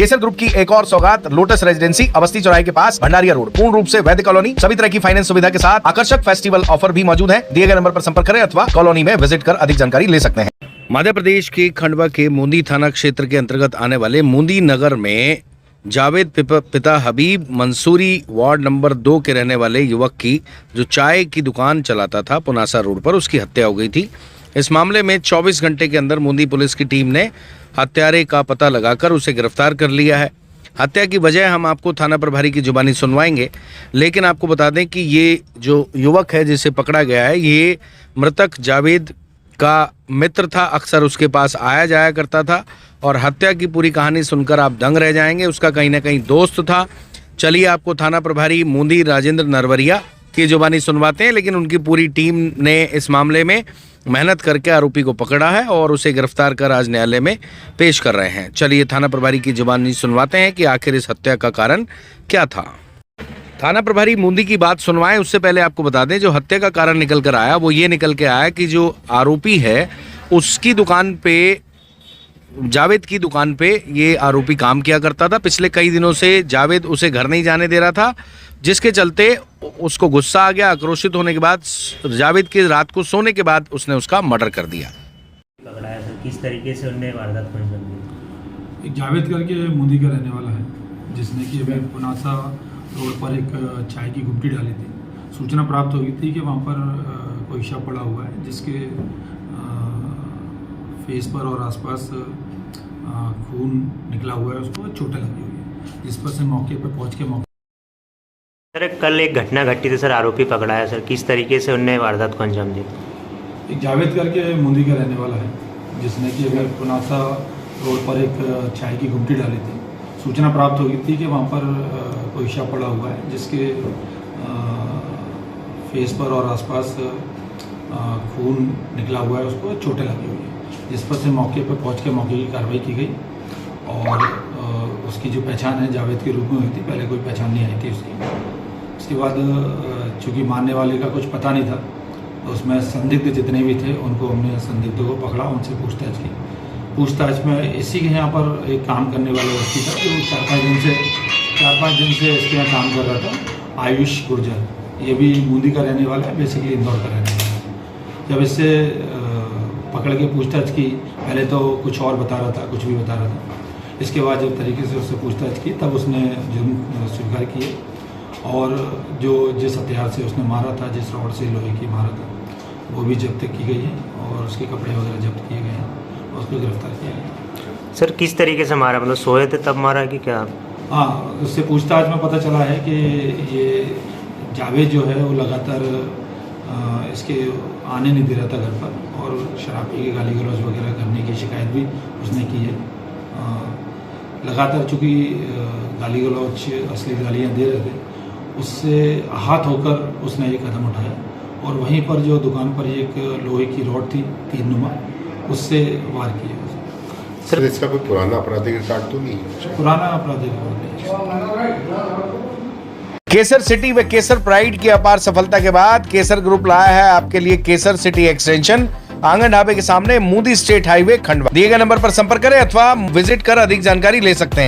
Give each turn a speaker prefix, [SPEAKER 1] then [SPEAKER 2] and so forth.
[SPEAKER 1] केसर group की एक और सौगात लोटस रेजिडेंसी अवस्थी चौराहे के पास भंडारिया रोड, पूर्ण रूप से वैद्य कॉलोनी, सभी तरह की फाइनेंस सुविधा के साथ आकर्षक फेस्टिवल ऑफर भी मौजूद है। दिए गए नंबर पर संपर्क करें अथवा कॉलोनी में विजिट कर अधिक जानकारी ले सकते हैं। मध्य प्रदेश के खंडवा के मूंदी थाना क्षेत्र के अंतर्गत आने वाले मूंदी नगर में जावेद पिता हबीब मंसूरी वार्ड नंबर 2 के रहने वाले युवक की जो चाय की दुकान चलाता था पुनासा रोड पर, उसकी हत्या हो गई थी। इस मामले में 24 घंटे के अंदर मूंदी पुलिस की टीम ने हत्यारे का पता लगाकर उसे गिरफ्तार कर लिया है। हत्या की वजह हम आपको थाना प्रभारी की जुबानी सुनवाएंगे, लेकिन आपको बता दें कि ये जो युवक है जिसे पकड़ा गया है, ये मृतक जावेद का मित्र था। अक्सर उसके पास आया जाया करता था और हत्या की पूरी कहानी सुनकर आप दंग रह जाएंगे। उसका कहीं ना कहीं दोस्त था। चलिए आपको थाना प्रभारी मूंदी राजेंद्र नरवरिया की जुबानी सुनवाते हैं, लेकिन उनकी पूरी टीम ने इस मामले में मेहनत करके आरोपी को पकड़ा है और उसे गिरफ्तार कर आज न्यायालय में पेश कर रहे हैं। चलिए थाना प्रभारी की जुबानी सुनवाते हैं कि आखिर इस हत्या का कारण क्या था। थाना प्रभारी मूंदी की बात सुनवाएं उससे पहले आपको बता दें जो हत्या का कारण निकल कर आया वो ये निकल के आया कि जो आरोपी है उसकी दुकान पे, जावेद की दुकान पे ये आरोपी काम किया करता था। पिछले कई दिनों से जावेद उसे घर नहीं जाने दे रहा था, जिसके चलते उसको गुस्सा आ गया। आक्रोशित होने के बाद जावेद की रात को सोने के बाद उसने उसका मर्डर कर दिया।
[SPEAKER 2] पकड़ा है सर, किस तरीके से उन्होंने वारदात को अंजाम दिया?
[SPEAKER 3] एक जावेद करके मूंदी का रहने वाला है, जिसने कि अभी पुनासा रोड पर एक चाय की गुमटी डाली थी। सूचना प्राप्त हुई थी कि वहाँ पर कोई शव पड़ा हुआ है, जिसके फेस पर और आसपास खून निकला हुआ है, उसको चोटें लगी हुई है, जिस पर से मौके पर पहुँच के
[SPEAKER 2] सर कल एक घटना घटी थी सर, आरोपी पकड़ा है सर, किस तरीके से उन्होंने वारदात को अंजाम दिया?
[SPEAKER 3] एक जावेद करके मूंदी का रहने वाला है, जिसने कि अभी पुनासा रोड पर एक चाय की गुमटी डाली थी। सूचना प्राप्त हुई थी कि वहाँ पर कोई शव पड़ा हुआ है, जिसके फेस पर और आसपास खून निकला हुआ है, उसको चोटें लगी हुई है, जिस पर से मौके पर पहुँच के मौके की कार्रवाई की गई और उसकी जो पहचान है जावेद के रूप में हुई थी। पहले कोई पहचान नहीं आई थी उसके बाद चूँकि मारने वाले का कुछ पता नहीं था, तो उसमें संदिग्ध जितने भी थे उनको हमने संदिग्धों को पकड़ा, उनसे पूछताछ की। पूछताछ में इसी के यहाँ पर एक काम करने वाला व्यक्ति था जो 4-5 दिन से इसके यहाँ काम कर रहा था, आयुष गुर्जर। ये भी मूंदी का रहने वाला है, बेसिकली इंदौर का रहने वाला है। जब इससे पकड़ के पूछताछ की, पहले तो कुछ और बता रहा था, कुछ भी बता रहा था। इसके बाद जब तरीके से उससे पूछताछ की तब उसने जुर्म स्वीकार किए और जो जिस हथियार से उसने मारा था, जिस रॉड से लोहे की मारा था, वो भी जब्त की गई है और उसके कपड़े वगैरह जब्त किए गए हैं और उसको गिरफ्तार किया गया।
[SPEAKER 2] सर किस तरीके से मारा, मतलब सोए थे तब मारा कि क्या?
[SPEAKER 3] हाँ, उससे पूछताछ में पता चला है कि ये जावेद जो है वो लगातार इसके आने नहीं दे रहा था घर पर और शराब पी के गाली गलौज वगैरह करने की शिकायत भी उसने की है। लगातार चूँकि गाली गलौज असली गालियाँ दे रहे थे, उससे आहत होकर उसने ये कदम उठाया और वहीं पर जो दुकान पर एक लोहे की रॉड थी 3 नुमा, उससे वार किया।
[SPEAKER 4] सर इसका कोई पुराना आपराधिक रिकॉर्ड तो नहीं है?
[SPEAKER 3] पुराना आपराधिक रिकॉर्ड नहीं।
[SPEAKER 1] केसर सिटी व केसर प्राइड की अपार सफलता के बाद केसर ग्रुप लाया है आपके लिए केसर सिटी एक्सटेंशन, आंगन ढाबे के सामने, मूंदी स्टेट हाईवे, खंडवा। दिए गए नंबर पर संपर्क करें अथवा विजिट कर अधिक जानकारी ले सकते हैं।